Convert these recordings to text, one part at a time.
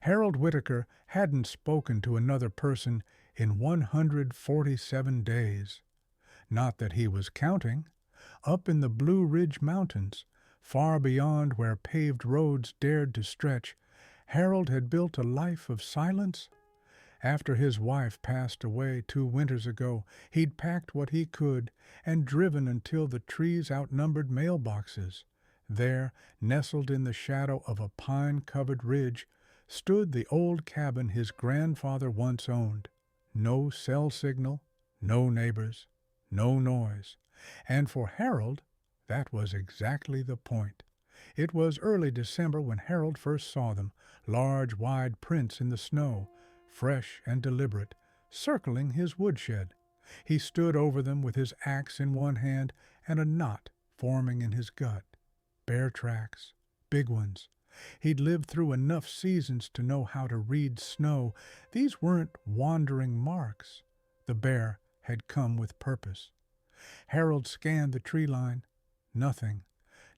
Harold Whitaker hadn't spoken to another person in 147 days. Not that he was counting. Up in the Blue Ridge Mountains, far beyond where paved roads dared to stretch, Harold had built a life of silence. After his wife passed away 2 winters ago, he'd packed what he could and driven until the trees outnumbered mailboxes. There, nestled in the shadow of a pine-covered ridge, stood the old cabin his grandfather once owned. No cell signal, no neighbors, no noise. And for Harold, that was exactly the point. It was early December when Harold first saw them, large, wide prints in the snow, fresh and deliberate, circling his woodshed. He stood over them with his axe in one hand and a knot forming in his gut. Bear tracks, big ones. He'd lived through enough seasons to know how to read snow. These weren't wandering marks. The bear had come with purpose. Harold scanned the tree line. Nothing.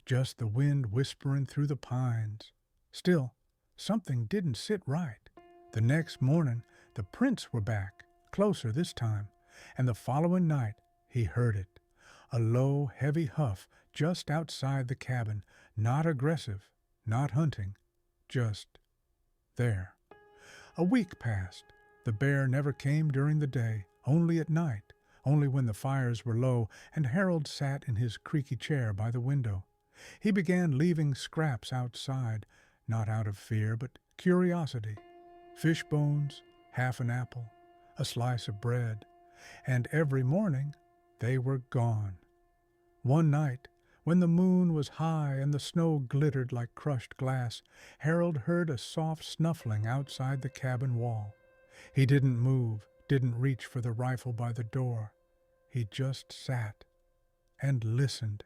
Just the wind whispering through the pines. Still, something didn't sit right. The next morning, the prints were back, closer this time, and the following night he heard it. A low, heavy huff just outside the cabin, not aggressive, not hunting, just there. A week passed. The bear never came during the day, only at night, only when the fires were low, and Harold sat in his creaky chair by the window. He began leaving scraps outside, not out of fear, but curiosity. Fish bones, half an apple, a slice of bread, and every morning they were gone. One night, when the moon was high and the snow glittered like crushed glass, Harold heard a soft snuffling outside the cabin wall. He didn't move, didn't reach for the rifle by the door. He just sat and listened.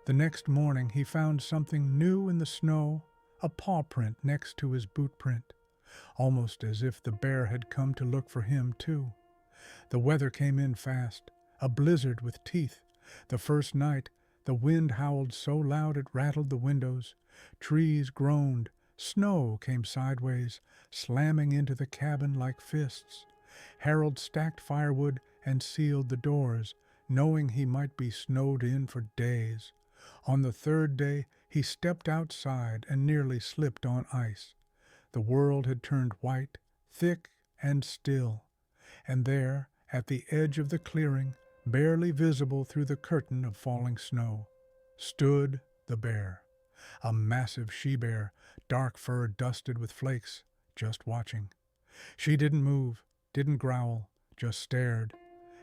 The next morning he found something new in the snow, a paw print next to his boot print, almost as if the bear had come to look for him too. The weather came in fast, a blizzard with teeth. The first night, the wind howled so loud it rattled the windows. Trees groaned. Snow came sideways, slamming into the cabin like fists. Harold stacked firewood and sealed the doors, knowing he might be snowed in for days. On the third day, he stepped outside and nearly slipped on ice. The world had turned white, thick and still. And there, at the edge of the clearing, barely visible through the curtain of falling snow, stood the bear. A massive she-bear, dark fur dusted with flakes, just watching. She didn't move, didn't growl, just stared.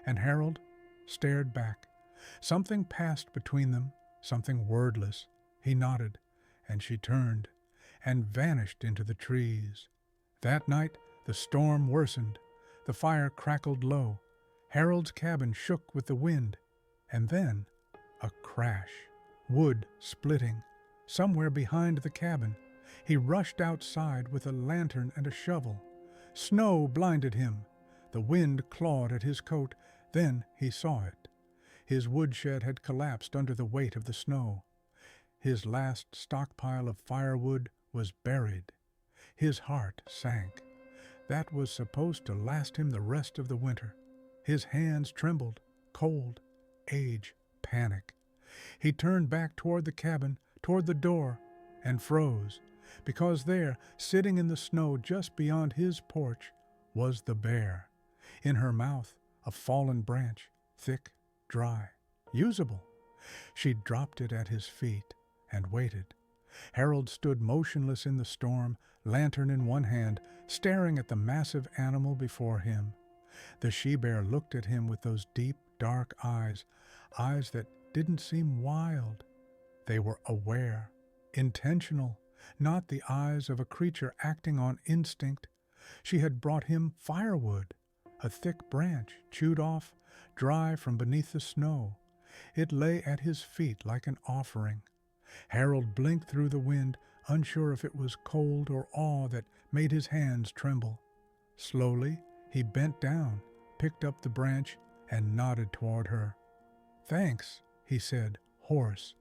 And Harold stared back. Something passed between them, something wordless. He nodded, and she turned and vanished into the trees. That night, the storm worsened. The fire crackled low. Harold's cabin shook with the wind. And then, a crash. Wood splitting. Somewhere behind the cabin. He rushed outside with a lantern and a shovel. Snow blinded him. The wind clawed at his coat. Then he saw it. His woodshed had collapsed under the weight of the snow. His last stockpile of firewood was buried. His heart sank. That was supposed to last him the rest of the winter. His hands trembled, cold, age, panic. He turned back toward the cabin, toward the door, and froze, because there, sitting in the snow just beyond his porch, was the bear. In her mouth, a fallen branch, thick, dry, usable. She dropped it at his feet and waited. Harold stood motionless in the storm, lantern in one hand, staring at the massive animal before him. The she-bear looked at him with those deep, dark eyes, eyes that didn't seem wild. They were aware, intentional, not the eyes of a creature acting on instinct. She had brought him firewood, a thick branch, chewed off, dry from beneath the snow. It lay at his feet like an offering. Harold blinked through the wind, unsure if it was cold or awe that made his hands tremble. Slowly, he bent down, picked up the branch, and nodded toward her. "Thanks," he said, hoarse.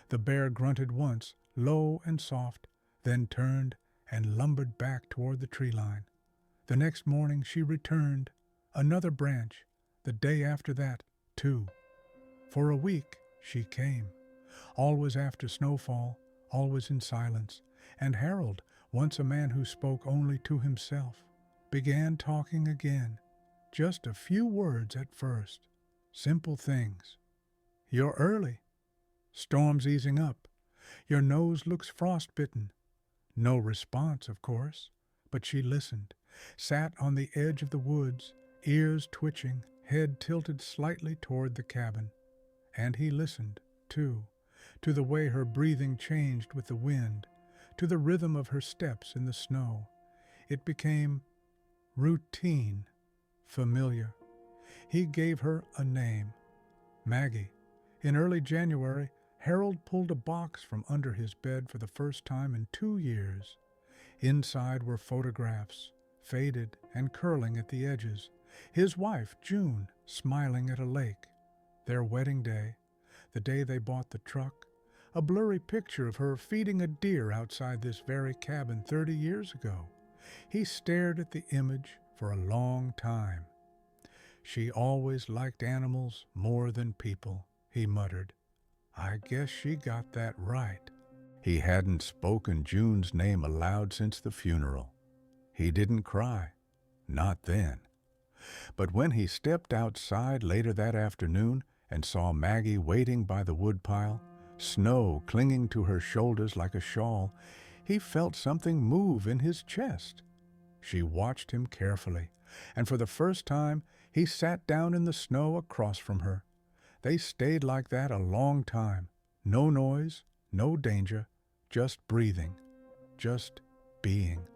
The bear grunted once, low and soft, then turned and lumbered back toward the tree line. The next morning she returned, another branch, the day after that, too. For a week she came, always after snowfall, always in silence, and Harold, once a man who spoke only to himself, began talking again, just a few words at first, simple things. "You're early. Storm's easing up. Your nose looks frostbitten." No response, of course, but she listened, sat on the edge of the woods, ears twitching, head tilted slightly toward the cabin. And he listened, too, to the way her breathing changed with the wind, to the rhythm of her steps in the snow. It became routine, familiar. He gave her a name, Maggie. In early January, Harold pulled a box from under his bed for the first time in 2 years. Inside were photographs, faded and curling at the edges. His wife, June, smiling at a lake. Their wedding day, the day they bought the truck, a blurry picture of her feeding a deer outside this very cabin 30 years ago. He stared at the image for a long time. "She always liked animals more than people," he muttered. "I guess she got that right." He hadn't spoken June's name aloud since the funeral. He didn't cry, not then. But when he stepped outside later that afternoon and saw Maggie waiting by the woodpile, snow clinging to her shoulders like a shawl, he felt something move in his chest. She watched him carefully, and for the first time he sat down in the snow across from her. They stayed like that a long time. No noise, no danger, just breathing, just being.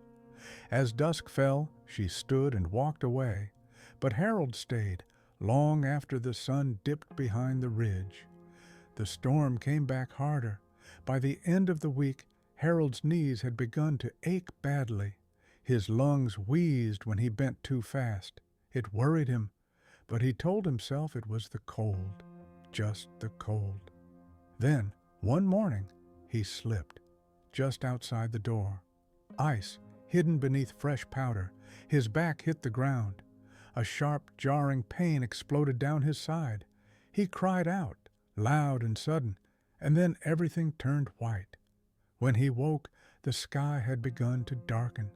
As dusk fell, she stood and walked away, but Harold stayed long after the sun dipped behind the ridge. The storm came back harder. By the end of the week, Harold's knees had begun to ache badly. His lungs wheezed when he bent too fast. It worried him, but he told himself it was the cold, just the cold. Then, one morning, he slipped, just outside the door. Ice, hidden beneath fresh powder, his back hit the ground. A sharp, jarring pain exploded down his side. He cried out, loud and sudden, and then everything turned white. When he woke, the sky had begun to darken.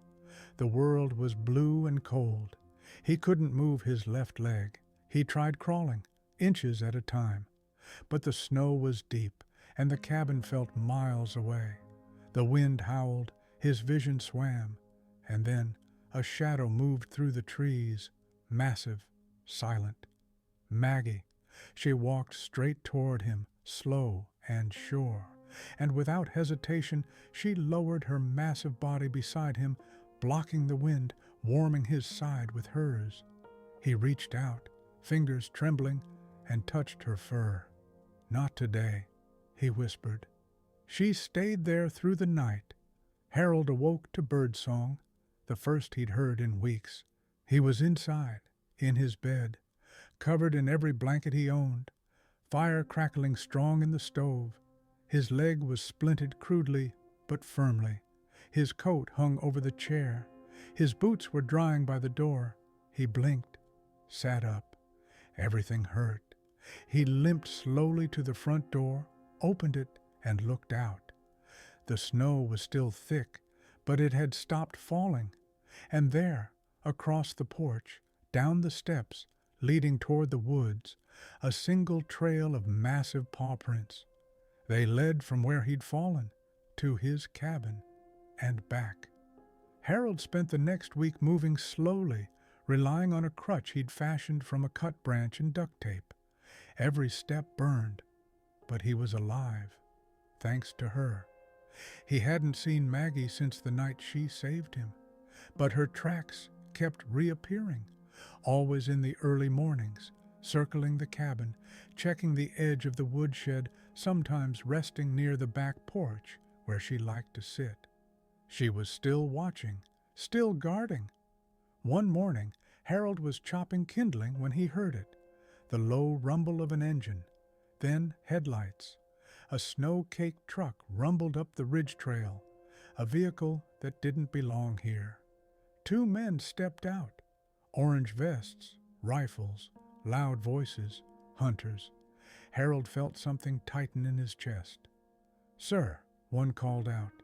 The world was blue and cold. He couldn't move his left leg. He tried crawling, inches at a time. But the snow was deep, and the cabin felt miles away. The wind howled, his vision swam, and then a shadow moved through the trees, massive, silent. Maggie. She walked straight toward him, slow and sure, and without hesitation she lowered her massive body beside him, blocking the wind, warming his side with hers. He reached out, fingers trembling, and touched her fur. "Not today," he whispered. She stayed there through the night. Harold awoke to birdsong, the first he'd heard in weeks. He was inside, in his bed, covered in every blanket he owned, fire crackling strong in the stove. His leg was splinted crudely but firmly. His coat hung over the chair. His boots were drying by the door. He blinked, sat up. Everything hurt. He limped slowly to the front door, opened it, and looked out. The snow was still thick, but it had stopped falling. And there, across the porch, down the steps, leading toward the woods, a single trail of massive paw prints. They led from where he'd fallen to his cabin and back. Harold spent the next week moving slowly, relying on a crutch he'd fashioned from a cut branch and duct tape. Every step burned, but he was alive, thanks to her. He hadn't seen Maggie since the night she saved him, but her tracks kept reappearing, always in the early mornings, circling the cabin, checking the edge of the woodshed, sometimes resting near the back porch where she liked to sit. She was still watching, still guarding. One morning, Harold was chopping kindling when he heard it, the low rumble of an engine, then headlights. A snow-caked truck rumbled up the ridge trail. a vehicle that didn't belong here. Two men stepped out, orange vests, rifles, loud voices, hunters. Harold felt something tighten in his chest. "Sir," one called out,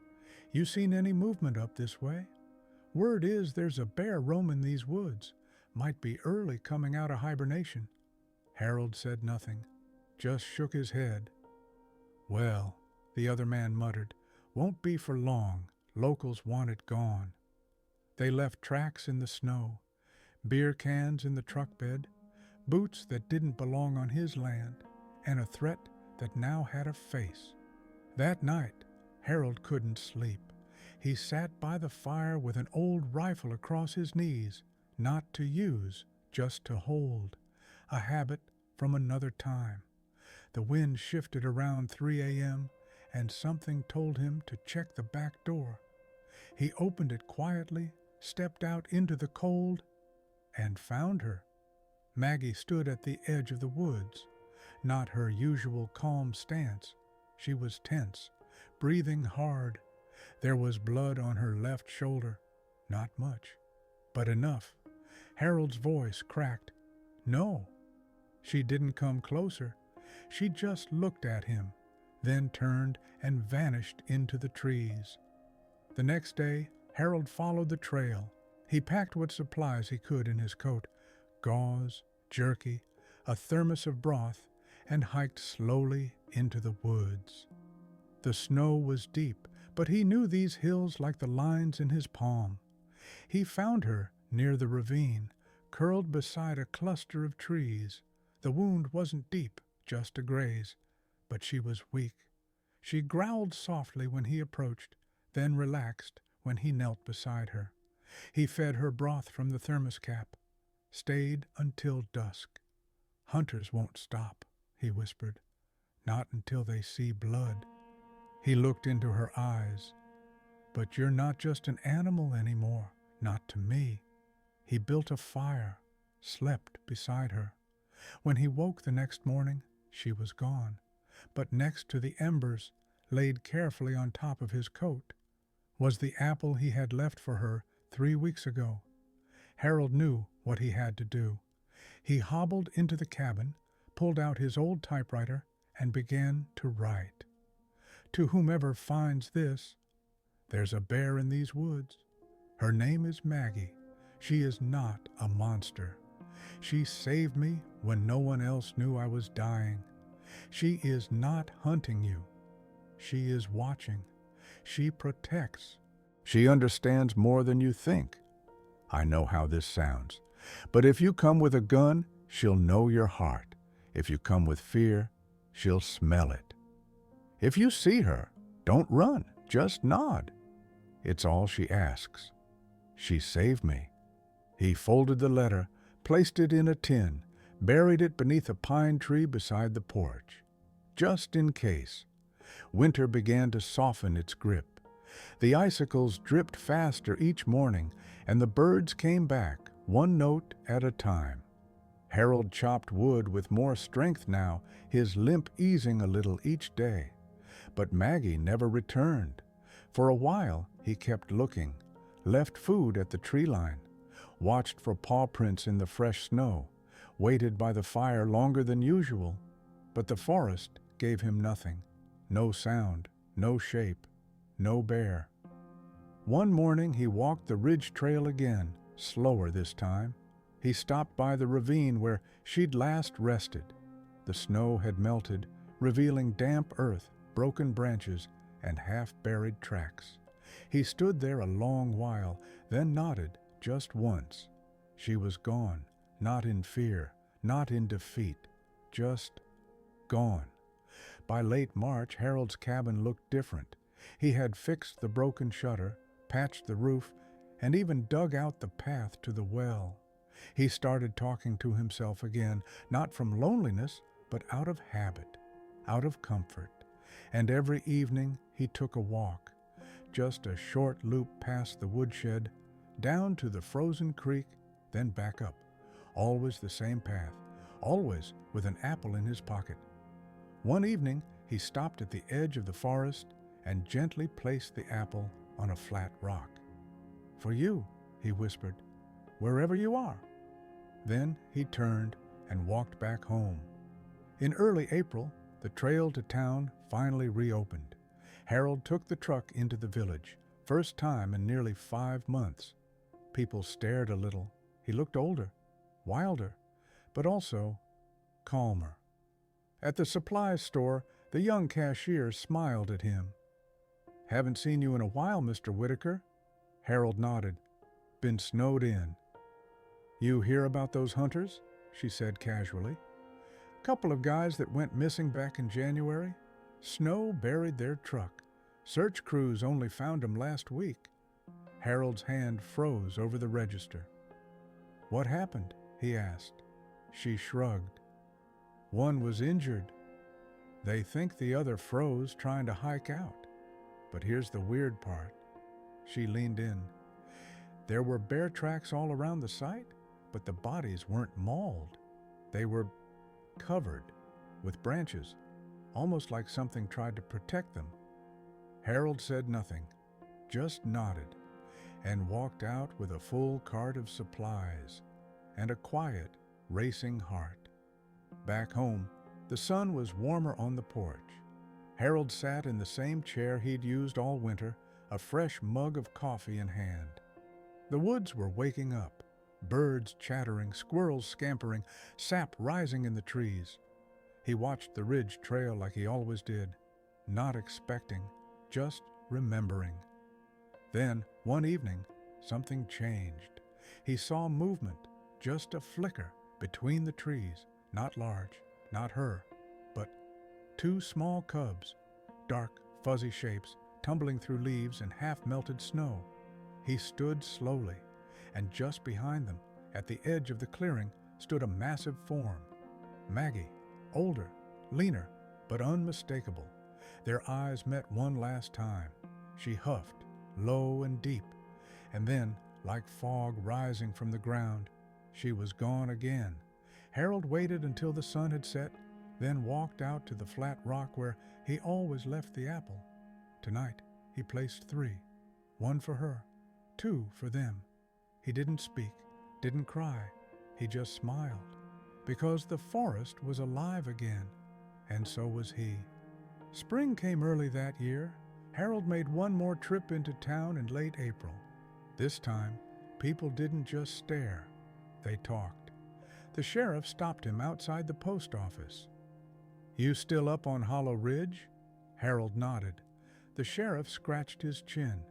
"you seen any movement up this way? Word is there's a bear roaming these woods. Might be early coming out of hibernation." Harold said nothing, just shook his head. "Well," the other man muttered, "won't be for long. Locals want it gone." They left tracks in the snow, beer cans in the truck bed, boots that didn't belong on his land, and a threat that now had a face. That night, Harold couldn't sleep. He sat by the fire with an old rifle across his knees, not to use, just to hold, a habit from another time. The wind shifted around 3 a.m., and something told him to check the back door. He opened it quietly, stepped out into the cold, and found her. Maggie stood at the edge of the woods, not her usual calm stance. She was tense, breathing hard. There was blood on her left shoulder. Not much, but enough. Harold's voice cracked. "No." She didn't come closer. She just looked at him, then turned and vanished into the trees. The next day, Harold followed the trail. He packed what supplies he could in his coat, gauze, jerky, a thermos of broth, and hiked slowly into the woods. The snow was deep, but he knew these hills like the lines in his palm. He found her near the ravine, curled beside a cluster of trees. The wound wasn't deep, just a graze, but she was weak. She growled softly when he approached, then relaxed when he knelt beside her. He fed her broth from the thermos cap, stayed until dusk. "Hunters won't stop," he whispered, "not until they see blood." He looked into her eyes. "But you're not just an animal anymore, not to me." He built a fire, slept beside her. When he woke the next morning, she was gone, but next to the embers, laid carefully on top of his coat, was the apple he had left for her 3 weeks ago. Harold knew what he had to do. He hobbled into the cabin, pulled out his old typewriter, and began to write. "To whomever finds this, there's a bear in these woods. Her name is Maggie. She is not a monster. She saved me when no one else knew I was dying. She is not hunting you. She is watching. She protects. She understands more than you think. I know how this sounds, but if you come with a gun, she'll know your heart. If you come with fear, she'll smell it. If you see her, don't run, just nod. It's all she asks. She saved me." He folded the letter, placed it in a tin, buried it beneath a pine tree beside the porch. Just in case. Winter began to soften its grip. The icicles dripped faster each morning, and the birds came back, one note at a time. Harold chopped wood with more strength now, his limp easing a little each day. But Maggie never returned. For a while he kept looking, left food at the tree line, watched for paw prints in the fresh snow, waited by the fire longer than usual, but the forest gave him nothing. No sound, no shape, no bear. One morning he walked the ridge trail again, slower this time. He stopped by the ravine where she'd last rested. The snow had melted, revealing damp earth, broken branches, and half-buried tracks. He stood there a long while, then nodded just once. She was gone, not in fear, not in defeat, just gone. By late March, Harold's cabin looked different. He had fixed the broken shutter, patched the roof, and even dug out the path to the well. He started talking to himself again, not from loneliness, but out of habit, out of comfort. And every evening he took a walk, just a short loop past the woodshed, down to the frozen creek, then back up. Always the same path, always with an apple in his pocket. One evening he stopped at the edge of the forest and gently placed the apple on a flat rock. "For you," he whispered, "wherever you are." Then he turned and walked back home. In early April, the trail to town finally reopened. Harold took the truck into the village, first time in nearly 5 months. People stared a little. He looked older, wilder, but also calmer. At the supplies store, the young cashier smiled at him. "Haven't seen you in a while, Mr. Whitaker." Harold nodded. "Been snowed in." "You hear about those hunters?" she said casually. "Couple of guys that went missing back in January. Snow buried their truck. Search crews only found 'em last week." Harold's hand froze over the register. "What happened?" he asked. She shrugged. "One was injured. They think the other froze trying to hike out. But here's the weird part." She leaned in. "There were bear tracks all around the site, but the bodies weren't mauled. They were covered with branches, almost like something tried to protect them." Harold said nothing, just nodded, and walked out with a full cart of supplies and a quiet, racing heart. Back home, the sun was warmer on the porch. Harold sat in the same chair he'd used all winter, a fresh mug of coffee in hand. The woods were waking up, birds chattering, squirrels scampering, sap rising in the trees. He watched the ridge trail like he always did, not expecting, just remembering. Then, one evening, something changed. He saw movement, just a flicker, between the trees, not large, not her, but 2 small cubs, dark, fuzzy shapes, tumbling through leaves and half-melted snow. He stood slowly, and just behind them, at the edge of the clearing, stood a massive form. Maggie, older, leaner, but unmistakable. Their eyes met one last time. She huffed, low and deep, and then, like fog rising from the ground, she was gone again. Harold waited until the sun had set, then walked out to the flat rock where he always left the apple. Tonight, he placed 3, 1 for her, 2 for them. He didn't speak, didn't cry, he just smiled, because the forest was alive again, and so was he. Spring came early that year. Harold made one more trip into town in late April. This time, people didn't just stare, they talked. The sheriff stopped him outside the post office. "You still up on Hollow Ridge?" Harold nodded. The sheriff scratched his chin.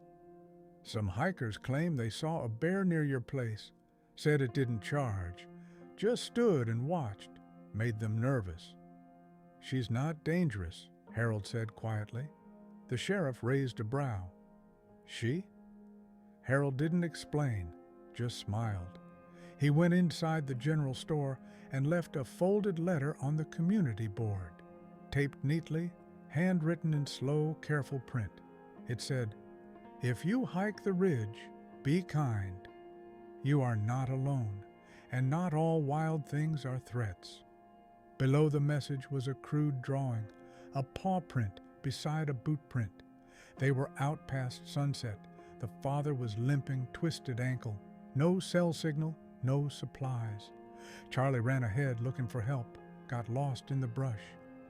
"Some hikers claim they saw a bear near your place. Said it didn't charge. Just stood and watched. Made them nervous." "She's not dangerous," Harold said quietly. The sheriff raised a brow. "She?" Harold didn't explain, just smiled. He went inside the general store and left a folded letter on the community board, taped neatly, handwritten in slow, careful print. It said, "If you hike the ridge, be kind. You are not alone, and not all wild things are threats." Below the message was a crude drawing, a paw print beside a boot print. They were out past sunset. The father was limping, twisted ankle. No cell signal, no supplies. Charlie ran ahead looking for help, got lost in the brush.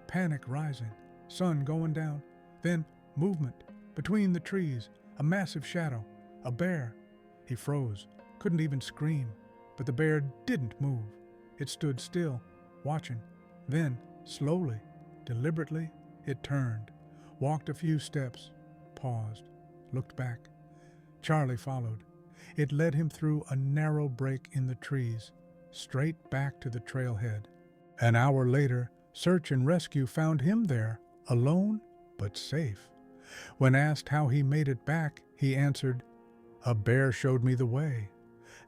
Panic rising, sun going down. Then movement, between the trees, a massive shadow, a bear. He froze, couldn't even scream, but the bear didn't move. It stood still, watching. Then, slowly, deliberately, it turned, walked a few steps, paused, looked back. Charlie followed. It led him through a narrow break in the trees, straight back to the trailhead. An hour later, search and rescue found him there, alone but safe. When asked how he made it back, he answered, "A bear showed me the way."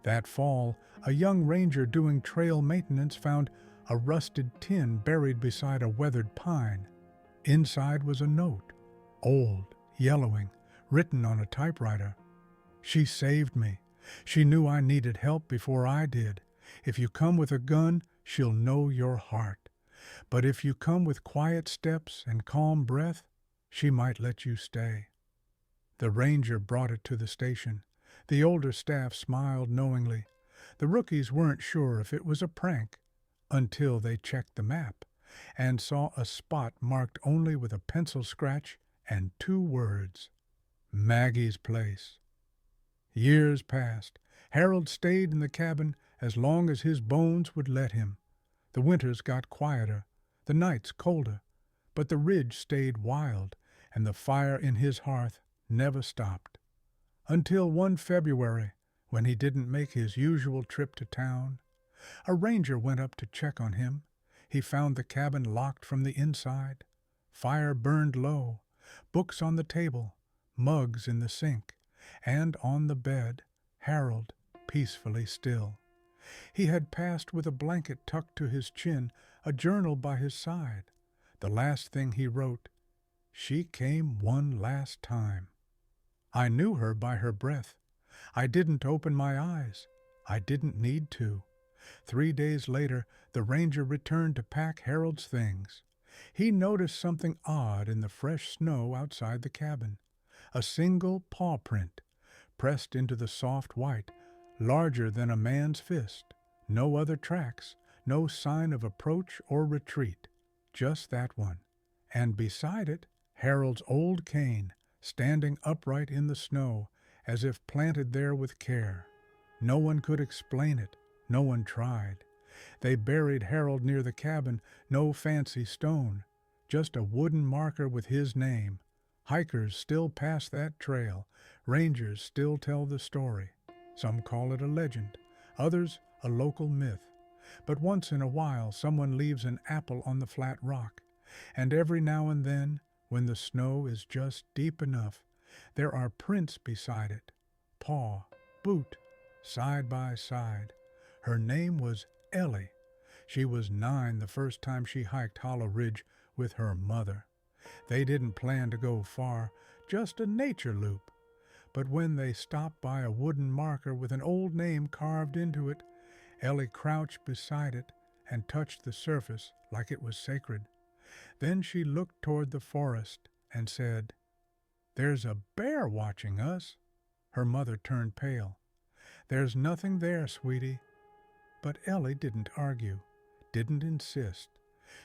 That fall, a young ranger doing trail maintenance found a rusted tin buried beside a weathered pine. Inside was a note, old, yellowing, written on a typewriter. "She saved me. She knew I needed help before I did. If you come with a gun, she'll know your heart. But if you come with quiet steps and calm breath, she might let you stay." The ranger brought it to the station. The older staff smiled knowingly. The rookies weren't sure if it was a prank until they checked the map and saw a spot marked only with a pencil scratch and 2 words, Maggie's place. Years passed. Harold stayed in the cabin as long as his bones would let him. The winters got quieter, the nights colder, but the ridge stayed wild, and the fire in his hearth never stopped. Until one February, when he didn't make his usual trip to town. A ranger went up to check on him. He found the cabin locked from the inside. Fire burned low, books on the table, mugs in the sink, and on the bed, Harold, peacefully still. He had passed with a blanket tucked to his chin, a journal by his side. The last thing he wrote, "She came one last time. I knew her by her breath. I didn't open my eyes. I didn't need to." 3 days later, the ranger returned to pack Harold's things. He noticed something odd in the fresh snow outside the cabin. A single paw print, pressed into the soft white, larger than a man's fist. No other tracks, no sign of approach or retreat. Just that one. And beside it, Harold's old cane, standing upright in the snow, as if planted there with care. No one could explain it. No one tried. They buried Harold near the cabin, no fancy stone, just a wooden marker with his name. Hikers still pass that trail. Rangers still tell the story. Some call it a legend, others a local myth. But once in a while someone leaves an apple on the flat rock, and every now and then, when the snow is just deep enough, there are prints beside it, paw, boot, side by side. Her name was Ellie. She was 9 the first time she hiked Hollow Ridge with her mother. They didn't plan to go far, just a nature loop. But when they stopped by a wooden marker with an old name carved into it, Ellie crouched beside it and touched the surface like it was sacred. Then she looked toward the forest and said, "There's a bear watching us." Her mother turned pale. "There's nothing there, sweetie." But Ellie didn't argue, didn't insist.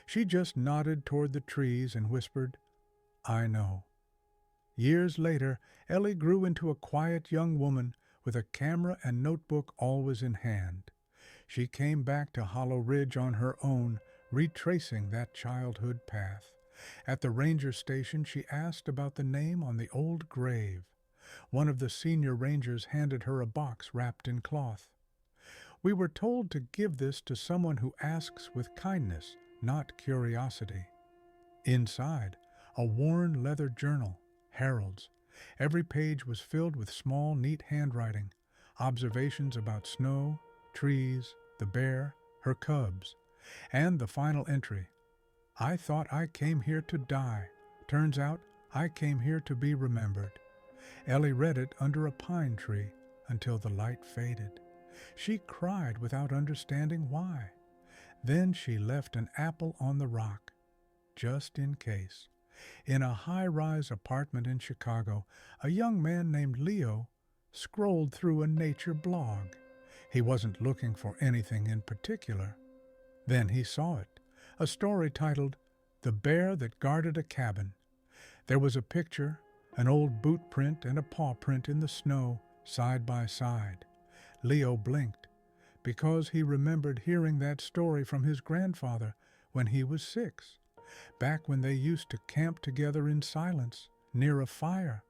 She just nodded toward the trees and whispered, "I know." Years later, Ellie grew into a quiet young woman with a camera and notebook always in hand. She came back to Hollow Ridge on her own, retracing that childhood path. At the ranger station, she asked about the name on the old grave. One of the senior rangers handed her a box wrapped in cloth. "We were told to give this to someone who asks with kindness, not curiosity." Inside, a worn leather journal, Harold's. Every page was filled with small, neat handwriting, observations about snow, trees, the bear, her cubs, and the final entry, "I thought I came here to die. Turns out I came here to be remembered." Ellie read it under a pine tree until the light faded. She cried without understanding why. Then she left an apple on the rock, just in case. In a high-rise apartment in Chicago, a young man named Leo scrolled through a nature blog. He wasn't looking for anything in particular. Then he saw it, a story titled, "The Bear That Guarded a Cabin." There was a picture, an old boot print and a paw print in the snow, side by side. Leo blinked, because he remembered hearing that story from his grandfather when he was 6, back when they used to camp together in silence, near a fire,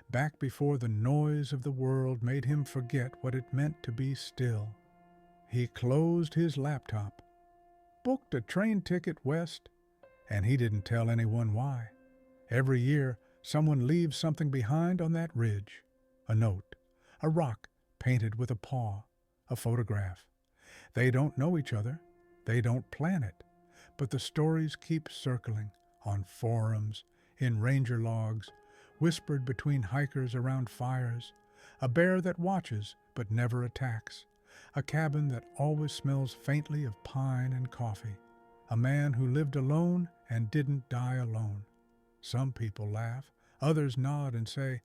back before the noise of the world made him forget what it meant to be still. He closed his laptop, booked a train ticket west, and he didn't tell anyone why. Every year, someone leaves something behind on that ridge. A note, a rock painted with a paw, a photograph. They don't know each other. They don't plan it. But the stories keep circling on forums, in ranger logs, whispered between hikers around fires. A bear that watches but never attacks. A cabin that always smells faintly of pine and coffee. A man who lived alone and didn't die alone. Some people laugh. Others nod and say,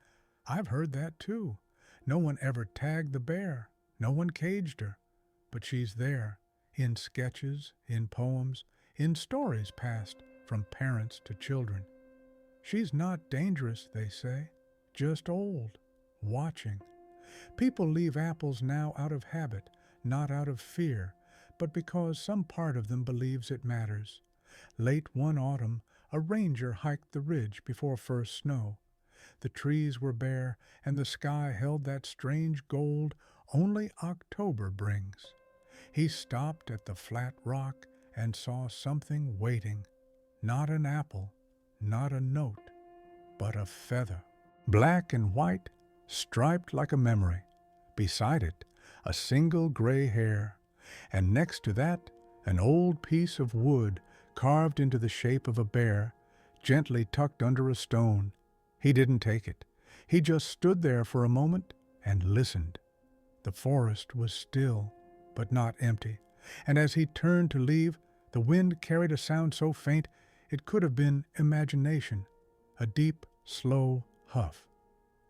I've heard that too. No one ever tagged the bear. No one caged her. But she's there, in sketches, in poems, in stories passed from parents to children. She's not dangerous, they say, just old, watching. People leave apples now out of habit, not out of fear, but because some part of them believes it matters. Late one autumn, a ranger hiked the ridge before first snow. The trees were bare, and the sky held that strange gold only October brings. He stopped at the flat rock and saw something waiting. Not an apple, not a note, but a feather. Black and white, striped like a memory. Beside it, a single gray hair. And next to that, an old piece of wood carved into the shape of a bear, gently tucked under a stone. He didn't take it. He just stood there for a moment and listened. The forest was still, but not empty, and as he turned to leave, the wind carried a sound so faint it could have been imagination, a deep, slow huff.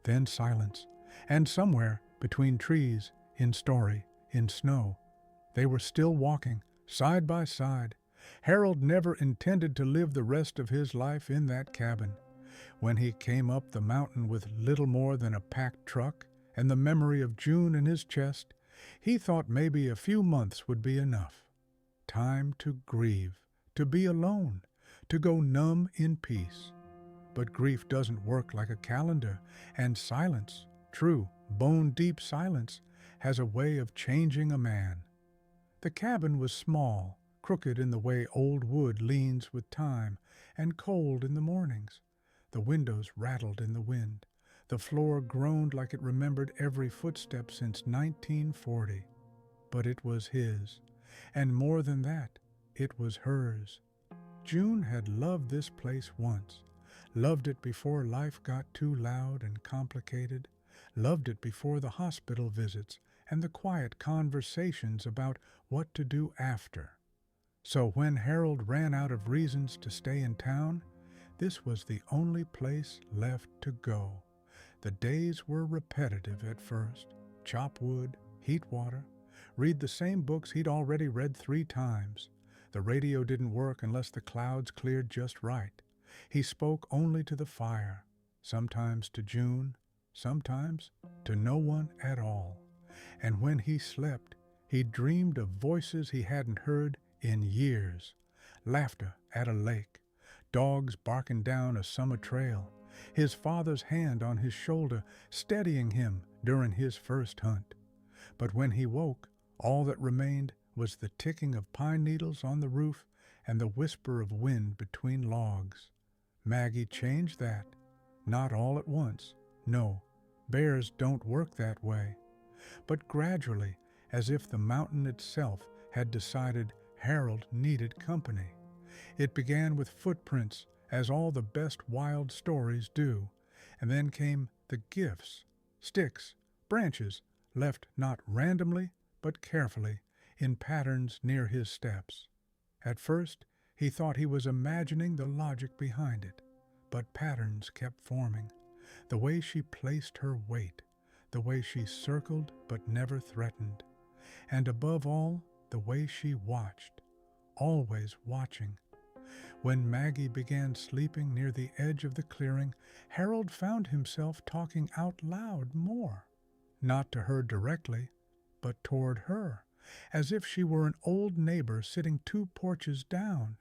Then silence, and somewhere between trees, in story, in snow, they were still walking, side by side. Harold never intended to live the rest of his life in that cabin. When he came up the mountain with little more than a packed truck and the memory of June in his chest, he thought maybe a few months would be enough. Time to grieve, to be alone, to go numb in peace. But grief doesn't work like a calendar, and silence, true, bone-deep silence, has a way of changing a man. The cabin was small, crooked in the way old wood leans with time, and cold in the mornings. The windows rattled in the wind. The floor groaned like it remembered every footstep since 1940. But it was his, and more than that, it was hers. June had loved this place once, loved it before life got too loud and complicated, loved it before the hospital visits and the quiet conversations about what to do after. So when Harold ran out of reasons to stay in town, this was the only place left to go. The days were repetitive at first. Chop wood, heat water, read the same books he'd already read 3 times. The radio didn't work unless the clouds cleared just right. He spoke only to the fire, sometimes to June, sometimes to no one at all. And when he slept, he dreamed of voices he hadn't heard in years. Laughter at a lake, dogs barking down a summer trail, his father's hand on his shoulder steadying him during his first hunt. But when he woke, all that remained was the ticking of pine needles on the roof and the whisper of wind between logs. Maggie changed that. Not all at once. No, bears don't work that way. But gradually, as if the mountain itself had decided Harold needed company. It began with footprints, as all the best wild stories do, and then came the gifts, sticks, branches, left not randomly, but carefully, in patterns near his steps. At first, he thought he was imagining the logic behind it, but patterns kept forming. The way she placed her weight, the way she circled but never threatened, and above all, the way she watched, always watching. When Maggie began sleeping near the edge of the clearing, Harold found himself talking out loud more, not to her directly, but toward her, as if she were an old neighbor sitting 2 porches down.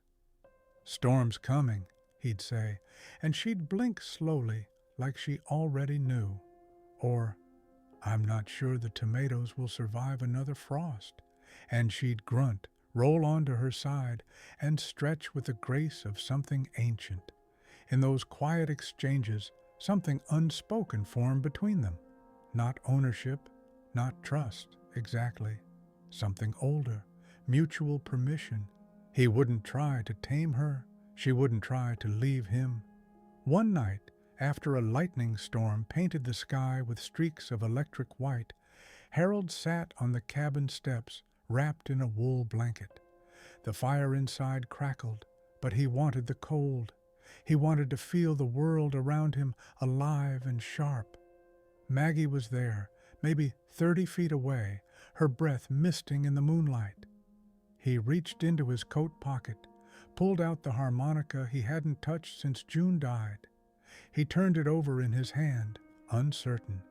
"Storm's coming," he'd say, and she'd blink slowly, like she already knew. Or, "I'm not sure the tomatoes will survive another frost," and she'd grunt, roll onto her side, and stretch with the grace of something ancient. In those quiet exchanges, something unspoken formed between them. Not ownership, not trust, exactly. Something older, mutual permission. He wouldn't try to tame her. She wouldn't try to leave him. One night, after a lightning storm painted the sky with streaks of electric white, Harold sat on the cabin steps, wrapped in a wool blanket. The fire inside crackled, but he wanted the cold. He wanted to feel the world around him alive and sharp. Maggie was there, maybe 30 feet away, her breath misting in the moonlight. He reached into his coat pocket, pulled out the harmonica he hadn't touched since June died. He turned it over in his hand, uncertain.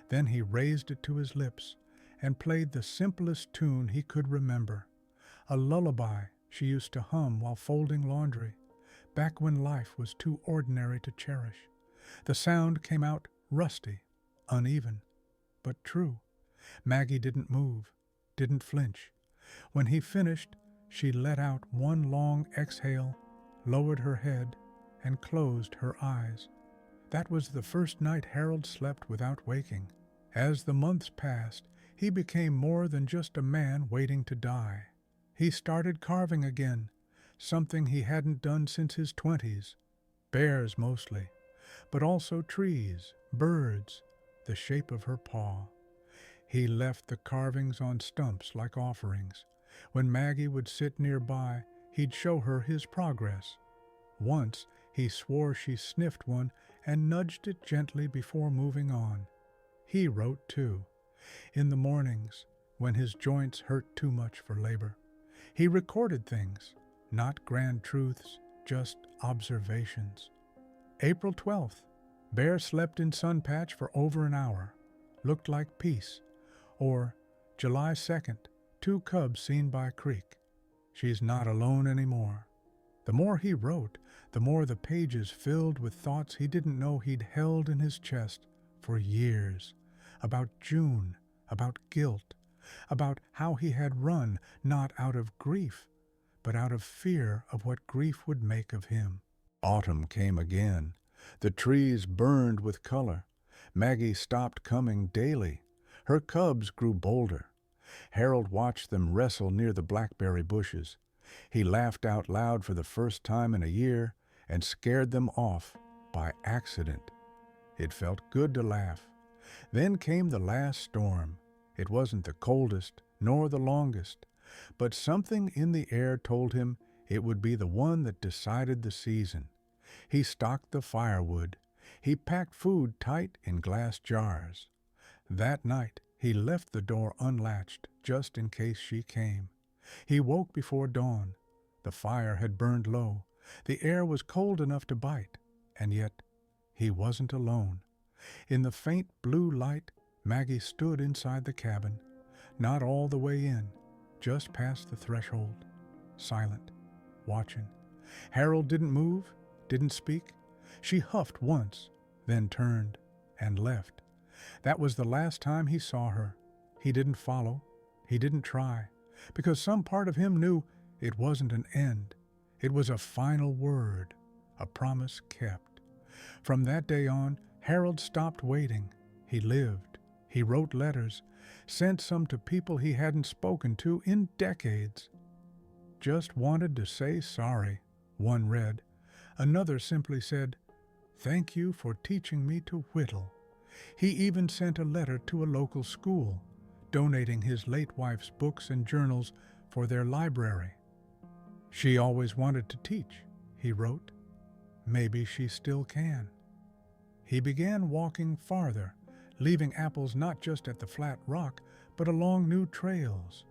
Then he raised it to his lips and played the simplest tune he could remember, a lullaby she used to hum while folding laundry, back when life was too ordinary to cherish. The sound came out rusty, uneven, but true. Maggie didn't move, didn't flinch. When he finished, she let out one long exhale, lowered her head, and closed her eyes. That was the first night Harold slept without waking. As the months passed, he became more than just a man waiting to die. He started carving again, something he hadn't done since his 20s. Bears mostly, but also trees, birds, the shape of her paw. He left the carvings on stumps like offerings. When Maggie would sit nearby, he'd show her his progress. Once he swore she sniffed one and nudged it gently before moving on. He wrote too. In the mornings, when his joints hurt too much for labor, he recorded things, not grand truths, just observations. April 12th, Bear slept in Sunpatch for over an hour. Looked like peace. Or July 2nd, 2 cubs seen by creek. She's not alone anymore. The more he wrote, the more the pages filled with thoughts he didn't know he'd held in his chest for years. About June, about guilt, about how he had run not out of grief, but out of fear of what grief would make of him. Autumn came again. The trees burned with color. Maggie stopped coming daily. Her cubs grew bolder. Harold watched them wrestle near the blackberry bushes. He laughed out loud for the first time in a year and scared them off by accident. It felt good to laugh. Then came the last storm. It wasn't the coldest nor the longest, but something in the air told him it would be the one that decided the season. He stocked the firewood. He packed food tight in glass jars. That night, he left the door unlatched just in case she came. He woke before dawn. The fire had burned low. The air was cold enough to bite, and yet he wasn't alone. In the faint blue light, Maggie stood inside the cabin, not all the way in, just past the threshold, silent, watching. Harold didn't move, didn't speak. She huffed once, then turned and left. That was the last time he saw her. He didn't follow. He didn't try, because some part of him knew it wasn't an end. It was a final word, a promise kept. From that day on, Harold stopped waiting. He lived. He wrote letters, sent some to people he hadn't spoken to in decades. Just wanted to say sorry, one read. Another simply said, "Thank you for teaching me to whittle." He even sent a letter to a local school, donating his late wife's books and journals for their library. She always wanted to teach, he wrote. Maybe she still can. He began walking farther, leaving apples not just at the flat rock, but along new trails.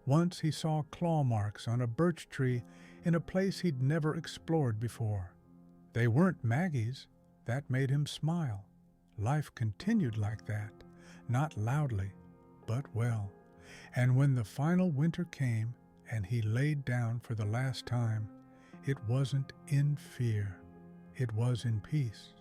Once he saw claw marks on a birch tree in a place he'd never explored before. They weren't Maggie's. That made him smile. Life continued like that, not loudly, but well. And when the final winter came and he laid down for the last time, it wasn't in fear. It was in peace.